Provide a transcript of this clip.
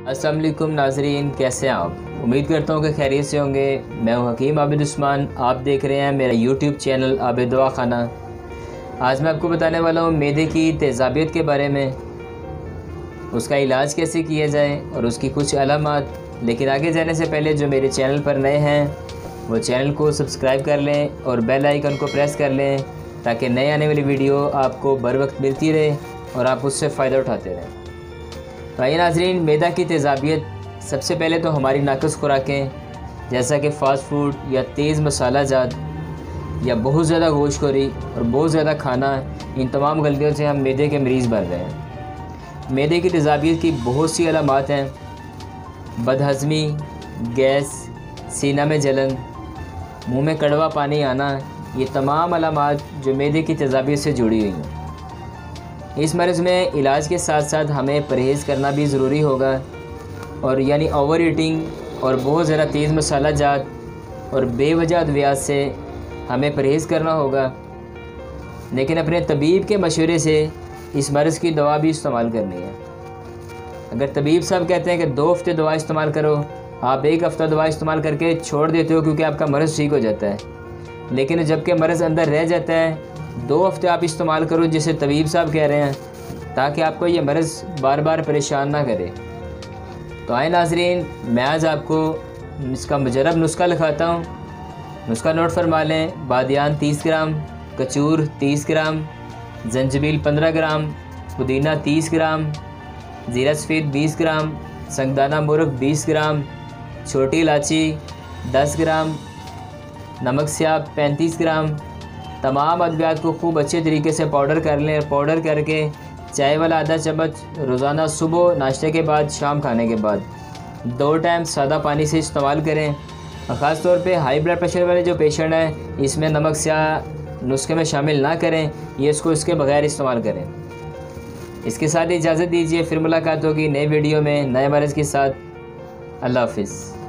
अस्सलाम वालेकुम नाजरीन, कैसे हैं आप? उम्मीद करता हूँ कि खैरियत से होंगे। मैं हूँ हकीम आबिद उस्मान, आप देख रहे हैं मेरा यूट्यूब चैनल आबिद दवा खाना। आज मैं आपको बताने वाला हूँ मैदे की तेज़ाबियत के बारे में, उसका इलाज कैसे किया जाए और उसकी कुछ अलामात। लेकिन आगे जाने से पहले जो मेरे चैनल पर नए हैं वो चैनल को सब्सक्राइब कर लें और बेल आइकन को प्रेस कर लें ताकि नए आने वाली वीडियो आपको बर वक्त मिलती रहे और आप उससे फ़ायदा उठाते रहें। भाई नाजरीन, मैदा की तेज़ाबियत सबसे पहले तो हमारी नाक़िस खुराकें जैसा कि फ़ास्ट फूड या तेज़ मसाला जात या बहुत ज़्यादा गोश्तखोरी और बहुत ज़्यादा खाना, इन तमाम गलतियों से हम मैदे के मरीज़ बन रहे हैं। मैदे की तेज़ाबियत की बहुत सी अलामात हैं। बदहज़मी, गैस, सीना में जलन, मुंह में कड़वा पानी आना, ये तमाम अलामात जो मैदे की तेज़ाबियत से जुड़ी हुई हैं। इस मर्ज़ में इलाज के साथ साथ हमें परहेज़ करना भी ज़रूरी होगा, और यानी ओवर ईटिंग और बहुत ज़्यादा तेज़ मसाला जात और बेवजह अद्वियात से हमें परहेज़ करना होगा। लेकिन अपने तबीब के मशवरे से इस मर्ज़ की दवा भी इस्तेमाल करनी है। अगर तबीब साहब कहते हैं कि 2 हफ़्ते दवा इस्तेमाल करो, आप 1 हफ़्ता दवा इस्तेमाल करके छोड़ देते हो क्योंकि आपका मर्ज़ ठीक हो जाता है। लेकिन जबकि मर्ज़ अंदर रह जाता है, 2 हफ़्ते आप इस्तेमाल करो जिसे तबीब साहब कह रहे हैं, ताकि आपको ये मर्ज़ बार बार परेशान ना करे। तो आए नाजरीन, मैं आज आपको इसका मुजरब नुस्खा लिखाता हूँ। नुस्खा नोट फरमा लें। बादियान 30 ग्राम, कचूर 30 ग्राम, जंजबील 15 ग्राम, पुदीना 30 ग्राम, ज़ीरा सफ़ेद 20 ग्राम, संगदाना मुर्ग 20 ग्राम, छोटी इलायची 10 ग्राम, नमक स्याब 35 ग्राम। तमाम अद्वियात को खूब अच्छे तरीके से पाउडर कर लें। पाउडर करके चाय वाला आधा चम्मच रोज़ाना सुबह नाश्ते के बाद, शाम खाने के बाद 2 टाइम सादा पानी से इस्तेमाल करें। और ख़ास तौर पे हाई ब्लड प्रेशर वाले जो पेशेंट हैं, इसमें नमक स्याह नुस्खे में शामिल ना करें, ये इसको इसके बगैर इस्तेमाल करें। इसके साथ इजाज़त दीजिए, फिर मुलाकात होगी नए वीडियो में नए मर्ज़ के साथ। अल्लाह हाफ़िज़।